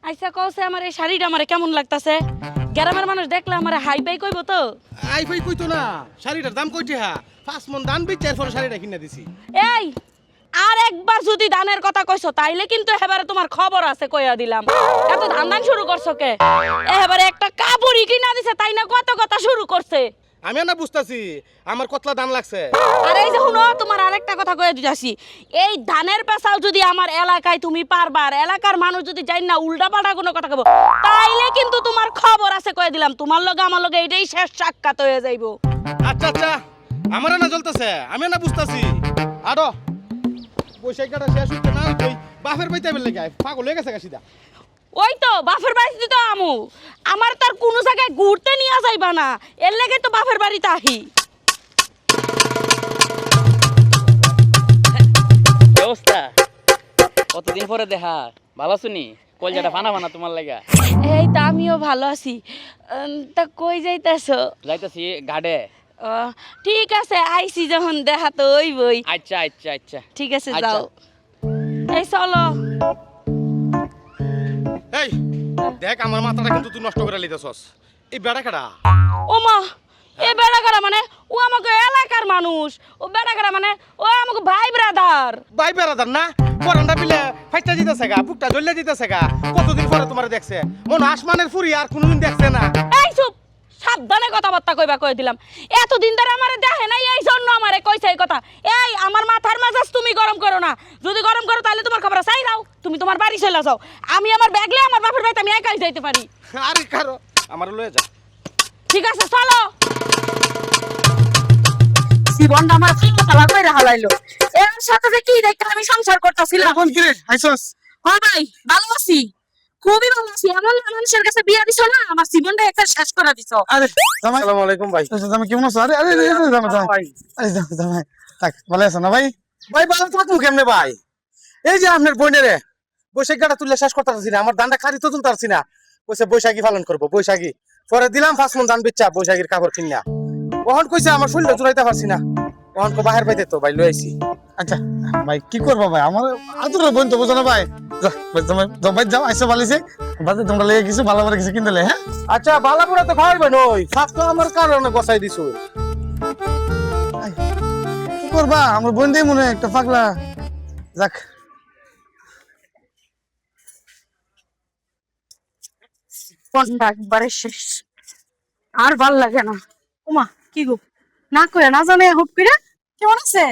আচ্ছা কওছে আমার এই শাড়িটা আমারে কেমন লাগতাছে? গ্রামের মানুষ দেখলে আমারে হাই বাই কইব তো? আই ফাই কইতো না শাড়িটার দাম কইতে হা 5 মন দান বিচ এরপর শাড়িটা কিনা দিছি। এই আর একবার যদি দানের কথা কইছো তাইলে কিন্তু এবারে তোমার খবর আছে কইয়া দিলাম। এত ধান ধান শুরু করছো কে? এবারে একটা কাপড়ই কিনা দিছে তাই না কত কথা শুরু করছে। আমি না বুঝতাছি আমার কতলা দান লাগছে। আর এই যে শুনো তোমার আরেকটা কথা কইয়া দিতাছি, এই ধানের পেছাও যদি আমার এলাকায় তুমি পারবার, এলাকার মানুষ যদি যাই না উল্টাপাল্টা কোনো কথা কইব তাইলে কিন্তু তোমার খবর আছে কইয়া দিলাম। তোমার লগে আমার লগে এটাই শেষ সাক্ষাৎ হয়ে যাইব। আচ্ছা আচ্ছা আমার না জ্বলতেছে আমি না বুঝতাছি। আরো বৈশাখটা শেষ হইতে না কই বাপের বাইতে বেলে গায় পাগল হয়ে গেছে গাছিদা। ওই তো বাপের বাড়িতে তো আমু আমার তার কোনো জায়গায় ঘুরতে নিয়ে যাইবা না, এর লেগে তো বাপের বাড়িতে আহি। অবস্থা কতদিন পরে দেখা, ভালো শুনি কলজাটা ফানা ফানা তোমার লাগা। এই তো আমিও ভালো আছি। তা কই যাইতেছো? যাইতাছি ঘাটে। ঠিক আছে আইসি যখন দেখা তো হইবই। আচ্ছা আচ্ছা আচ্ছা ঠিক আছে আচ্ছা। যাও। এই চলো। এই দেখ আমার মাথাটা কিন্তু তুই নষ্ট করে লইতাছস। এই বেড়া কাটা ওমা এ বেড়াগাড়া মানে ও আমাকে এলাকার মানুষ, ও বেড়াগাড়া মানে ও আমাকে ভাই ব্রাদার। ভাই বেড়াদার না পরান্ডা পিলে ফাইটা দিতেছে গা বুকটা জ্বলে দিতেছে গা। কতদিন পরে তোমারে দেখছে মনে আসমানের ফুরি আর কোনদিন দেখছে না। এই চুপ, সাবধানে কথাবার্তা কইবা কই দিলাম। এতদিন ধরে আমারে দেখে নাই এই জন্য আমারে কইছে এই কথা। এই আমার মাথার মেজাজ তুমি গরম করো না, যদি গরম করো তাহলে তোমার খবর চাই দাও, তুমি তোমার বাড়ি চলে যাও। আমি আমার ব্যাগলে আমার বাপের বাড়িতে আমি একাই যাইতে পারি। আরে কারো আমার লয়ে যা। ঠিক আছে চলো। জীবনটা আমার ফালা করে হালাইলো। এর সাথে যে কি দেখতে আমি সংসার করতেছিলাম। কোন কিরে আইছস? হ্যাঁ ভাই ভালো আছি, খুবই ভালো আছি। এমন মানুষের কাছে বিয়া দিছো না, আমার জীবনটা একটা শেষ করে দিছো। আরে জামাই আসসালামু আলাইকুম ভাই। জামাই কেমন আছো? আরে আরে আরে জামাই জামাই আরে জামাই থাক ভালো আছো না ভাই? ভাই ভালো থাকুন কেমনে ভাই? এই যে আপনার বোনেরে বৈশাখটা তুললে শেষ করতে পারছি না, আমার দানটা খালি তো তুলতে পারছি না। কইছে বৈশাখী পালন করবো বৈশাখী। পরে দিলাম 5 মন দান বিচ্ছা বৈশাখীর কাপড় কিনা। ওহন কইছে আমার শরীরটা জুড়াইতে পারছি না, ওহন কো বাহির পাইতে তো ভাই লই আইছি। আচ্ছা ভাই কি করবো ভাই, আমার আদরের বোন তো বোঝো না ভাই। যা ভাই জামাই যাও ভাই যাও আইসো ভালিছে বাদে তোমরা লেগে কিছু ভালো করে কিছু কিনতে লে। হ্যাঁ আচ্ছা বালা পুরা তো খাওয়াইবেন ওই সাত তো আমার কারণে গছাই দিছো। কি করবা, আমার বোন দিয়ে মনে হয় একটা পাগলা। যাক জীবনটা একবারে শেষ, আর ভাল লাগে না। ওমা কি গো, না কইরা না জানে হুট করে কেমন আছে?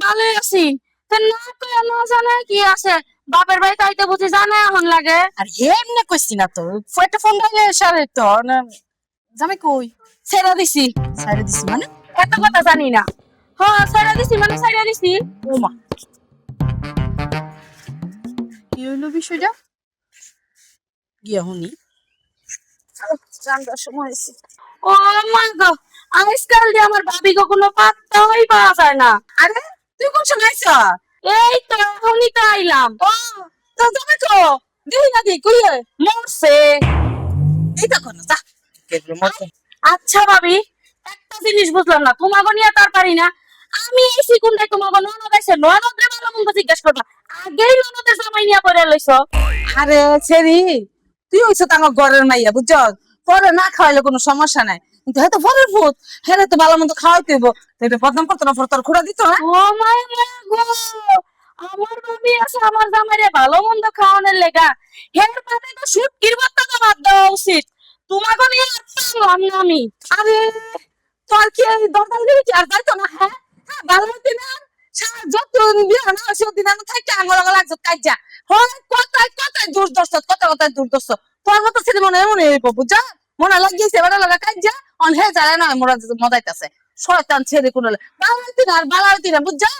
ভালোই আছি। তা না কইরা না জানে কি আছে, বাপের বাড়িতে আইতে বুঝি জানে এখন লাগে। আর এমনি কইছি না তো, একটা ফোন দিলে সারে তো না। জামাই কই? ছেড়া দিছি। ছেড়া দিছি মানে? এত কথা জানি না। হ্যাঁ ছেড়া দিছি মানে ছেড়া দিছি। ওমা কি হইলো বিষয়টা? গিয়া শুনি। জানবার সময় হয়েছে। ও মা গো, আজকাল দিয়ে আমার ভাবি কোনো পাত্তাই পাওয়া যায় না। আরে তুই কোন সময় আইছ? এই তো এখনই তো আইলাম। ও তো তুমি তো দিই না দি কই মরছে। এই দেখো না যা কেবল মরছে। আচ্ছা ভাবি একটা জিনিস বুঝলাম না, তোমাকে নিয়ে তার পারি না। আমি এসি কোনটা তোমাকে ননদ আছে, ননদের ভালো মন্দ জিজ্ঞেস করবা, আগেই ননদের জামাই নিয়ে পড়ে লইছো। আরে ছেড়ি তুই হইছ তো আমার ঘরের মাইয়া বুঝছ, পরে না খাওয়াইলে কোনো সমস্যা নাই, কিন্তু হয়তো পরের ভূত হ্যাঁ তো ভালো মন্দ খাওয়াইতে হইব, এটা বদনাম করতো না, পরে তোর খুঁড়া দিত না। ও মাই গো, আমার ভাবি আছে আমার জামাইরে ভালো মন্দ খাওয়ানোর লেগা, হের পাতে তো শুটকির ভর্তা তো বাদ দেওয়া উচিত। তোমাকে নিয়ে পারলাম না আমি। আরে তোর কি এই দরকার দিবি আর যাইতো না? হ্যাঁ হ্যাঁ ভালো মতো না যত বিয়া না সেদিন আমি থাকতে আঙুল আঙুল লাগছে কাজা হয় কথায় কথায় দূর দর্শ কথা কথায় দূর দর্শ তোর মতো ছেলে মনে হয় মনে হইব বুঝা, মনে লাগিয়েছে এবার লাগা কাজা অন হে যায় না মোরা মজাইতেছে শয়তান ছেলে কোন বালাইতি না আর বালাইতি না বুঝা।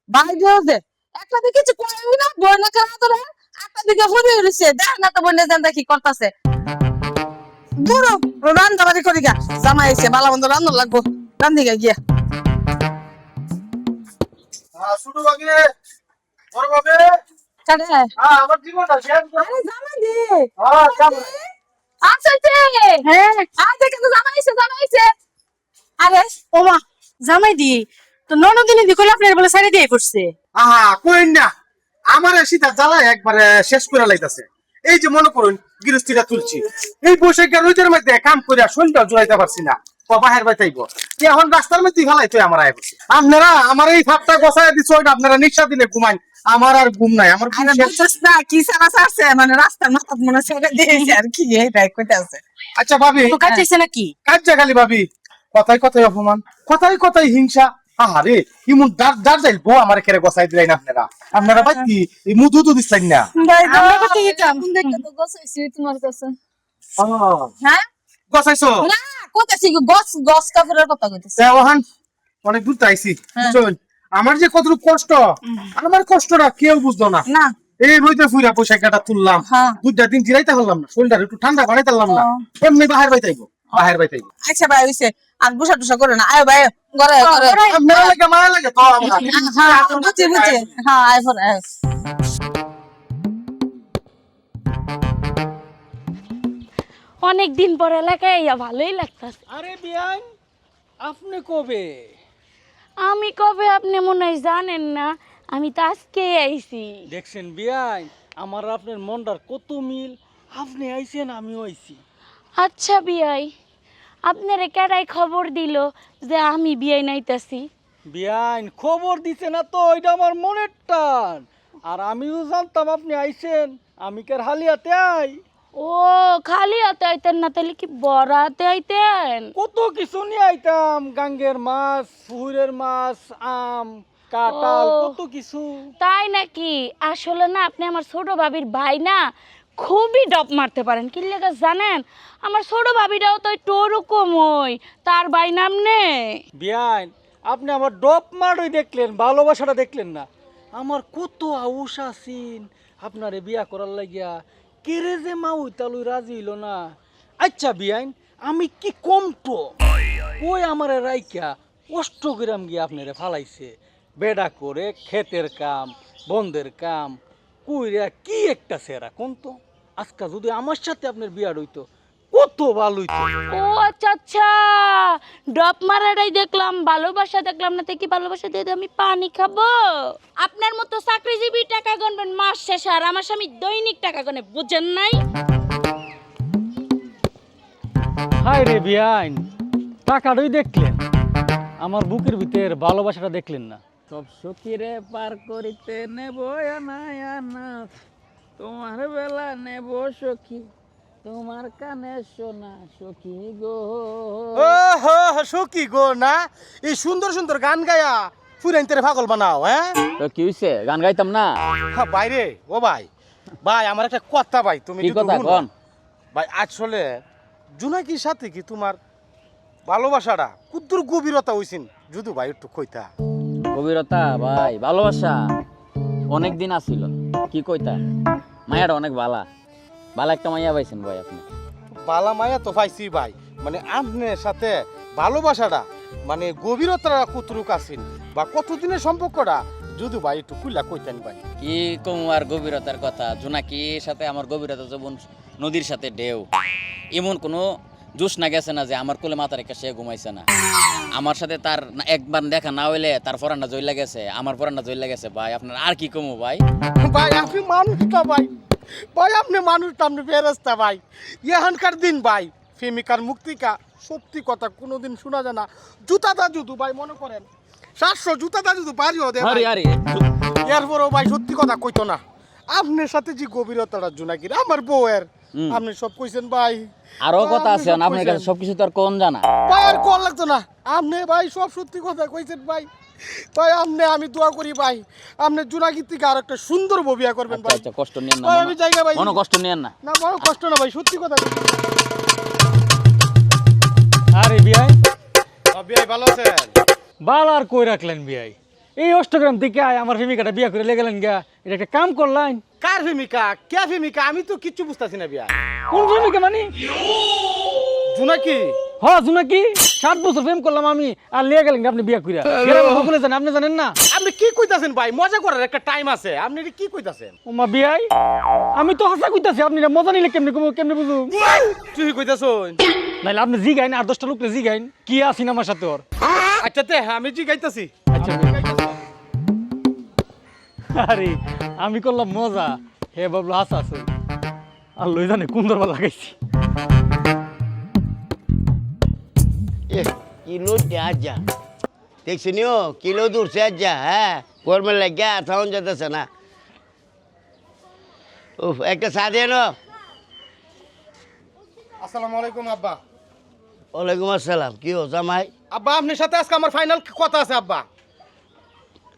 বাইরে যে একটা দিকে কিছু করবি না বই না কেন তোরা, একটা দিকে হরি হইছে দেখ না তো বনে জান দেখি করতেছে দূর রান্না বাড়ি করি গা, জামাই এসে বালা বন্ধ রান্না লাগবো রান্দিগা গিয়া। শুরু আগে বড় বাবে কাটে আমার জীবনটা শেষ করে। আরে জামাই দে জামাই আচ্ছা হ্যাঁ আজ দেখে তো জামাইছে। আরে ওমা জামাই দি তো ননদিনী দি কইলা আপনার বলে সারি দিয়ে পড়ছে। কইন না আমার সীতা জ্বালা একবারে শেষ করে লাইতাছে। এই যে মনে করুন গৃহস্থিরা তুলছি এই বৈশাখের রোদের মধ্যে কাম করে শরীরটা জোড়াইতে পারছি না বাহির বাইতাইব এখন রাস্তার মধ্যে ফেলাই তুই আমার আয় করছি আপনারা আমার এই ভাবটা বসায় দিচ্ছ আপনারা নিঃশ্বাস দিলে ঘুমাইন আমার আর ঘুম নাই আমার ঘুম আরে শেষ। বুঝছস না কি সারা সারছে মানে রাস্তার মাথা মনে ছেড়ে দিয়েছে আর কি এইটাই কইতে আছে আচ্ছা ভাবি তো কাছে নাকি কাজ জাগালি ভাবি কথাই কথাই অপমান কথাই কথাই হিংসা আহারে ইমন দাঁড় যাইল বউ আমার কেড়ে গসাই দিলেন আপনারা ভাই কি এই মুদু তো দিচ্ছেন না আমরা কত গেলাম দেখতে তো গছাইছি তোমার কাছে হ্যাঁ গসাইছো না কইতাছি গছ কাপড়ের কথা কইতাছি ওহান অনেক দূর তাইছি চল আমার যে কতটুকু কষ্ট আমার কষ্টটা কেউ বুঝলো না না এই রইতে ফুইরা পোশাকটা তুললাম হ্যাঁ। 2 দিন জিরাইতে পারলাম না শরীরটা একটু ঠান্ডা বানাইতে পারলাম না এমনি বাহির বাইতাইবো আচ্ছা ভাই হইছে আর বসা টসা করে না আয় ভাই ঘরে ঘরে আপনারা মারা লাগে তো আমরা হ্যাঁ বুঝছি বুঝছি হ্যাঁ আয় পরে আয় অনেক দিন পর এলাকায় ইয়া ভালোই লাগতাছে। আরে বিয়ান আপনি কবে আমি কবে আপনি মনে হয় জানেন না, আমি তো আজকে আইছি। দেখছেন বিয়ান আমার আপনার মনটার কত মিল, আপনি আইছেন আমিও আইছি। আচ্ছা বিয়াই, আপনারে কেডাই খবর দিল যে আমি বিয়াই নাইতাছি? বিয়ান খবর দিছে না তো, এটা আমার মনের টান। আর আমিও জানতাম আপনি আইছেন, আমি কার হালিয়াতে আই। ও খালি হাতে আইতেন না, তাহলে কি বড়াতে আইতেন? কত কিছু নিয়ে আইতাম, গাঙ্গের মাছ, পুকুরের মাছ, আম, কাঁঠাল, ও। কত কিছু। তাই নাকি? আসলে না আপনি আমার ছোট ভাবির ভাই না, খুবই ডপ মারতে পারেন। কি লেগে জানেন, আমার ছোট ভাবিটাও তো একটু ওরকমই, তার ভাই নাম নে। বিয়ান আপনি আমার ডপ মারই দেখলেন, ভালোবাসাটা দেখলেন না। আমার কত আউস আছেন আপনারে বিয়া করার লাগিয়া, কেরে যে মা ওইতালুই রাজি হইল না। আচ্ছা বিয়ান আমি কি কমটো, ওই আমারে রাইকা কষ্ট করাম গিয়ে আপনারে ফালাইছে, বেডা করে ক্ষেতের কাম বন্ধের কাম কইরা কি একটা সেরা কোন তো। আজকা যদি আমার সাথে আপনার বিয়া হইতো কত ভালো হইতো। ও আচ্ছা আচ্ছা, ডপ মারাটাই দেখলাম, ভালোবাসা দেখলাম না। তো কি ভালোবাসা দিয়ে দিয়ে আমি পানি খাবো? আপনার মতো চাকরিজীবী টাকা গণবেন মাস শেষে, আর আমার স্বামী দৈনিক টাকা গণে, বুঝেন নাই? হায় রে বিয়াইন, টাকাটাই দেখলেন, আমার বুকের ভিতর ভালোবাসাটা দেখলেন না। সব সখীরে পার করিতে নেব আনা আনা, তোমার বেলা নেব সখী, তোমার কানে শোনা সখী গো। ও হো সখী গো না, এই সুন্দর সুন্দর গান গায়া ফুরাইতে পাগল বানাও। হ্যাঁ তো কি হইছে, গান গাইতাম না? বাইরে ও ভাই ভাই আমার একটা কথা ভাই, তুমি কি যদি কথা বলো। কোন? ভাই আসলে জুনাকির সাথে কি তোমার ভালোবাসাটা কুদ্দুর গভীরতা হইছিন যদি ভাই একটু কইতা। গভীরতা ভাই, ভালোবাসা অনেক দিন আসিল, কি কইতা। মায়াটা অনেক বালা একটা মাইয়া পাইছেন ভাই আপনি। বালা মায়া তো পাইছি ভাই, মানে আপনার সাথে ভালোবাসাটা মানে গভীরতা কতটুক আছেন বা কতদিনের সম্পর্কটা যদি ভাই একটু কুইলা কইতেন ভাই। কি কম আর গভীরতার কথা, জোনাকির সাথে আমার গভীরতা যেমন নদীর সাথে ঢেউ, এমন কোনো জোশ না গেছে না যে আমার কোলে মাথা রেখে সে ঘুমাইছে না। আমার সাথে তার একবার দেখা না হইলে তার পরানটা জইলা গেছে, আমার পরানটা জইলা গেছে ভাই। আপনার আর কি কমু ভাই? ভাই আপনি মানুষটা ভাই, ভাই আপনি মানুষটা, আপনি বেরেস্তা ভাই। এখানকার দিন ভাই প্রেমিকার মুক্তিকা সত্যি কথা কোনোদিন শোনা যায় না। জুতাটা জুতু ভাই মনে করেন 700 জুতাটা জুতু বাড়িও দে ভাই, আরে এরপরও ভাই সত্যি কথা কইতো না। আপনার সাথে যে গভীরতাটা জুনাকির আমার বউয়ের, আপনি সব কইছেন ভাই। আরো কথা আছে, আপনি সব আপনার কাছে কইছেন। সবকিছু তো আর কোন জানা। ভাই আর কল লাগতো না, আপনি ভাই সব সত্যি কথা কইছেন ভাই। ভাই আপনি আমি দোয়া করি ভাই আপনি জুনাকির থেকে আর একটা সুন্দর বউ বিয়া করবেন ভাই। আচ্ছা কষ্ট নিয়েন না, ভাই আমি জায়গা ভাই, কোনো কষ্ট নিয়েন না। না বড় কষ্ট না ভাই সত্যি কথা। আরে বিয়াই বিয়াই ভালো আছেন? বাল আর কই রাখলেন বিয়াই, এই অষ্টগ্রাম থেকে আয় আমার প্রেমিকাটা বিয়া করে লেগে গেলেন গা, এটা একটা কাম করলেন। কার প্রেমিকা কে প্রেমিকা আমি তো কিচ্ছু বুঝতাছি না বিয়া। কোন প্রেমিকা মানে? জুনাকি হ জুনাকি, 7 বছর প্রেম করলাম আমি, আর লিয়ে গেলেন আপনি বিয়া কইরা। গ্রামে সকলে জানে, আপনি জানেন না? আপনি কি কইতাছেন ভাই, মজা করার একটা টাইম আছে, আপনি এটা কি কইতাছেন? ওমা বিয়াই আমি তো হাসা কইতাছি, আপনি এটা মজা নিলে কেমনে বুঝু? তুই কইতাছন? নাইলে আপনি জিগাইন, আর 10টা লোকলে জিগাইন কি আছিন আমার সাথে ওর। আচ্ছা তে আমি জি গাইতাছি। আচ্ছা আরে আমি করলাম মজা, হে বাবলু হাসা আছে। আর লই জানে কোন দরবার লাগাইছি। কিলো আজ্জা দেখছি নিও কিলো দূরছে আজ্জা, হ্যাঁ গরমের লাগিয়া থাউন যেতেছে না। উফ, একটা চা দিয়ে নো। আসসালামু আলাইকুম আব্বা। ওয়ালাইকুম আসসালাম। কি হো জামাই? আব্বা আপনার সাথে আজকে আমার ফাইনাল কথা আছে আব্বা।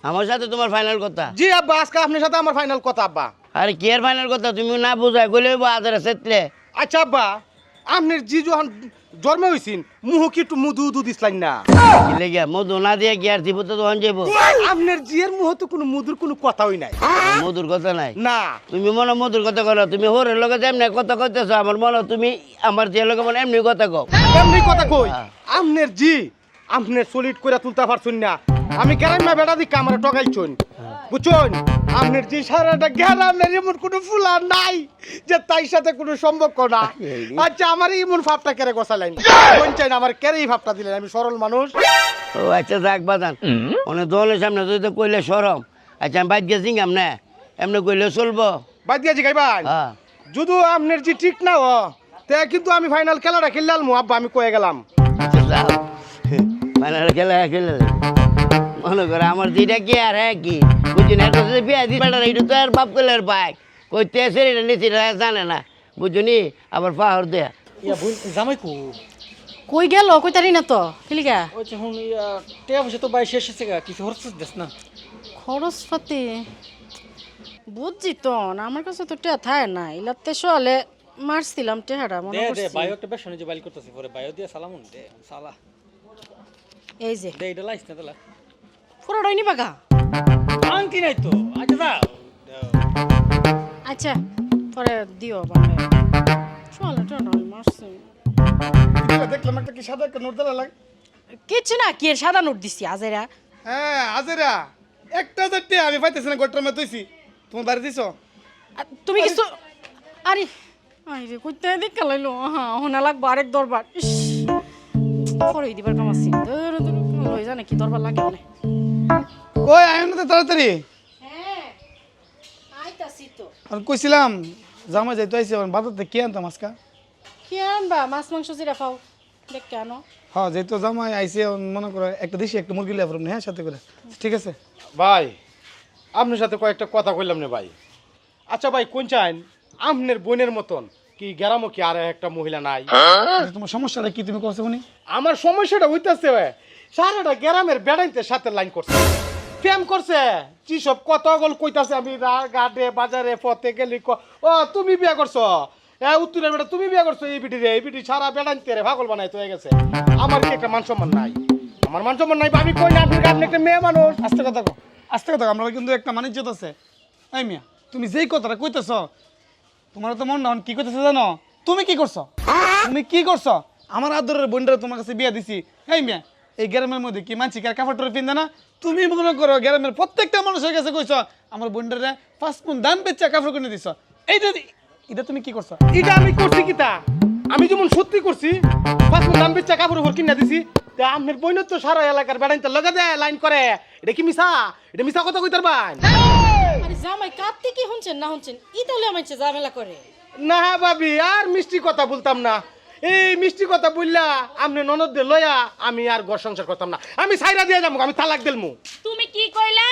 আমার সাথে তোমার ফাইনাল কথা? জি আব্বা, আজকে আপনার সাথে আমার ফাইনাল কথা আব্বা। আরে কি আর ফাইনাল কথা, তুমি না বুঝাই গলে আদারে সেতলে। আচ্ছা আব্বা, আপনার জি যখন জন্ম হয়েছেন মুহ কি একটু মধু দুধ দিছিলেন না? কি গিয়া মধু না দিয়ে গিয়ার দিব তো তখন যাবো। আপনার জিয়ের মুহ তো কোনো মধুর কোনো কথাই নাই। মধুর কথা নাই না। তুমি মনে মধুর কথা কো, তুমি হোরের লগে যেমনি কথা কইতেছো আমার মনে তুমি আমার জিয়ের লগে মনে এমনি কথা কও। এমনি কথা কই? আপনার জি আপনার সলিড কইরা তুলতে পারছুন না। আমি গ্রামে বেড়া দিক আমার টকাইছুন, বুঝছুন? আপনার জি সারাটা গ্রামের এমন কোনো ফুলা নাই যে তাই সাথে কোনো সম্পর্ক না। আচ্ছা আমার এমন ভাবটা কেড়ে গছালেন, বঞ্চাই না আমার কেড়ে এই ভাবটা দিলেন? আমি সরল মানুষ। ও আচ্ছা যাক বাদান, অনেক দলের সামনে তুই তো কইলে সরম। আচ্ছা আমি বাইক গেছি না, এমনি কইলে চলবো? বাদ দিয়ে জিগাইবান হ্যাঁ যদি আপনার জি ঠিক না হ তে কিন্তু আমি ফাইনাল খেলাটা খেললাম আব্বা, আমি কয়ে গেলাম। আচ্ছা যাও, ফাইনাল খেলা খেলে মনে করে আমার দিটা কি আর হ্যাঁ কি বুঝুন, এর কাছে বিয়া দিই বেটার এটা তো আর বাপ কইলের বাইক কইতে এসে এটা নিচে জানে না বুঝুনি, আবার পাহাড় দেয়া। ইয়া বই জামাই কো কই গেল? কই তারি না তো কিলিকা? ওই যে হুন ইয়া টেয়া বসে তো বাই শেষ হয়েছে গা, কিছু হচ্ছে দেস না। খরচপাতি বুঝছি তো না, আমার কাছে তো টেয়া থাকে না। ইলাতে সোয়ালে মারছিলাম টেহারা মনে দে দে করছি। বায়ো একটা বেশ যে বাইল করতেছি, পরে বায়ো দিয়ে সালামুন দে সালা এই যে দে এটা লাইছ না তালা পুরোটাই নিবা গা? আংটি নাই তো। আচ্ছা যা আচ্ছা পরে দিও মানে সোয়ালে টেহারা মারছি। দেখলাম একটা কি সাদা একটা নোট দিলা লাগে। কিচ্ছু না, কি এর সাদা নোট দিছি আজেরা। হ্যাঁ আজেরা 1000 আমি পাইতেছি না, গোট্রামে তুইছি তোমার বাড়ি দিছো। আর তুমি কিছু আরে আরে কইতে দেখ লাইলো। হ্যাঁ হোনা লাগবো আরেক দরবার। ইস পরে দিবার কাম আছে। ধরো ধরো লই জানে কি দরবার লাগে না। কই আয় না তো তাড়াতাড়ি। হ্যাঁ আইতাছি তো। আর কইছিলাম জামা যাইতো আইছে বাজারতে কি আনতাম আজকা। কি আনবা? মাছ মাংস জিরা খাও দেখ কেন? হ্যাঁ যেহেতু জামাই আইসে মনে করো একটা দেশি একটা মুরগি লিয়ে হ্যাঁ সাথে করে। ঠিক আছে ভাই আপনার সাথে কয়েকটা কথা কইলাম না ভাই। আচ্ছা ভাই কোন চান আপনার বোনের মতন কি গ্রামও কি আর একটা মহিলা নাই? আচ্ছা, তোমার সমস্যাটা কি তুমি করছো উনি? আমার সমস্যাটা হইতাছে সারাটা গ্রামের বেড়াইতে সাথে লাইন করছে, প্রেম করছে, কি সব কত গল কইতাছে। আমি ঘাটে বাজারে পথে গেলি ও তুমি বিয়া করছো, উত্তরের বেটা তুমি বিয়া করছো, এই বিটি রে এই বিটি সারা বেড়াইতে রে পাগল বানাই তো হয়ে গেছে। আমার কি একটা মান সম্মান নাই? আমার মান সম্মান নাই আমি কই না আপনি একটা মেয়ে মানুষ। আস্তে কথা কো, আস্তে কথা। আমরা কিন্তু একটা মানিজ্যত আছে। এই মিয়া তুমি যেই কথাটা কইতেছ তোমার তো মন না কি কইতেছ জানো? তুমি কি করছো? তুমি কি করছো? আমার আদরের বোনটা তোমার কাছে বিয়া দিছি। এই মিয়া এই গ্রামের মধ্যে কি মানছি কার কাপড় টরে পিন্দে না? তুমি মনে করো গ্রামের প্রত্যেকটা মানুষের কাছে কইছো আমার বোনটারে 5 গুণ দাম বেচা কাপড় কিনে দিছো। এইটা এটা তুমি কি করছো? এটা আমি করছি কিতা? আমি যেমন সত্যি করছি 5 মণ দাম বেচা কাপড় উপর কিনা দিছি, তা আপনার বোন তো সারা এলাকার বেড়াইতে লগা দেয় লাইন করে। এটা কি মিছা? এটা মিছা কথা কইতার ভাই? আরে জামাই কাটতে কি শুনছেন না শুনছেন ই তাহলে আমায় ঝামেলা করে। না ভাবি আর মিষ্টি কথা বলতাম না। এই মিষ্টি কথা বললা আপনি ননদ দে লয়া আমি আর ঘর সংসার করতাম না। আমি সাইরা দিয়ে যাবো, আমি তালাক দিলমু। তুমি কি কইলা?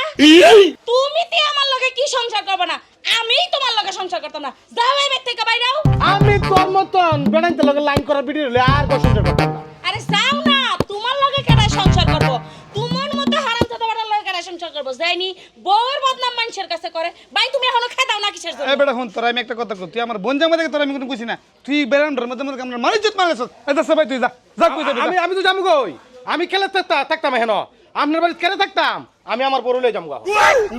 তুমি তে আমার লগে কি সংসার করবে না? আমি তোমার লগে সংসার করতাম না। যাও এই বের থেকে বাইরে হও। আমি তোর মতন বেড়াইতে লগে লাইন করার ভিডিও হলে আর ঘর সংসার করতাম না। আরে যাও না, তোমার লগে কেডা সংসার করব? তোমার মতো হারামজাদা বেটার লগে কেডা সংসার করব? যাইনি বউয়ের বদনাম মানুষের কাছে করে। ভাই তুমি এখনো খেদাও না কিসের জন্য? এই বেটা হন তোরা আমি একটা কথা কই, তুই আমার বোন জামাই দেখে তোরা আমি কোনো কইছি না। তুই বেরান্ডার মধ্যে মধ্যে আমরা মানিজ্যত মারছস। এই দা ভাই তুই যা যা কই যাবি। আমি তো যাবো কই? আমি খেলে থাকতাম হেন আপনার বাড়িতে কেন থাকতাম? আমি আমার বড় লয়ে যাবো।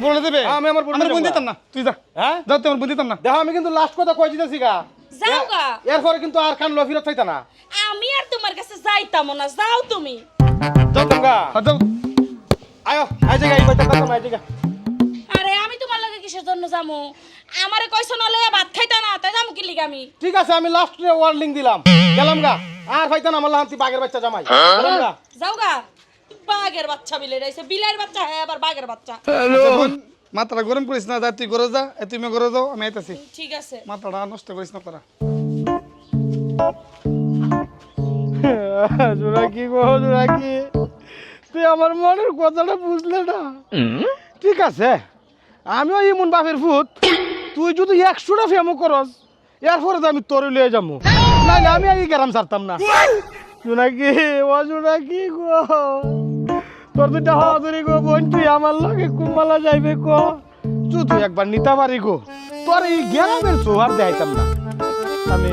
বলে দেবে আমি আমার বোন দিতাম না। তুই যা হ্যাঁ যা, তুই আমার বোন দিতাম না। দেখো আমি কিন্তু লাস্ট কথা কই দিতেছি গা। যাও গা। এরপরে কিন্তু আর কান লফিরত থাইতা না। আমি আর তোমার কাছে যাইতাম না। যাও তুমি। যাইতাম গা। হ্যাঁ যাও। আয়ো আই জায়গা এই বাইতে থাকতাম না, এই জায়গা। আরে আমি তোমার লগে কিসের জন্য যামু? আমারে কইছো না লইয়া ভাত খাইতা না, তাই যামু কি লিগা আমি? ঠিক আছে আমি লাস্ট ওয়ার্নিং দিলাম, গেলাম গা। আর ফাইতা না আমার লাহান্তি বাগের বাচ্চা জামাই। গেলাম গা। যাও গা। বাঘের বাচ্চা বিলে রাইছে, বিলের বাচ্চা হ্যাঁ আবার বাঘের বাচ্চা। আচ্ছা, বোন মাথাটা গরম করিস না, যা তুই ঘরে যা, তুমি ঘরে যাও, আমি আইতাছি। ঠিক আছে। মাথাটা নষ্ট করিস না তোরা। জোনাকি গো জোনাকি, তুই আমার মনের কথাটা বুঝলে না। ঠিক আছে, আমিও এমন বাপের ভূত, তুই যদি 100টা ফেমো করস এরপরে তো আমি তোর লিয়ে যাবো, নাইলে আমি আগে গেরাম ছাড়তাম না। জোনাকি ও জোনাকি গো, তোর দুইটা হাজারি গো বোন, তুই আমার লগে কুম্বালা যাইবে গো, যদি একবার নিতে পারি গো, তোর এই গেরামের সোহার দেখাইতাম না আমি।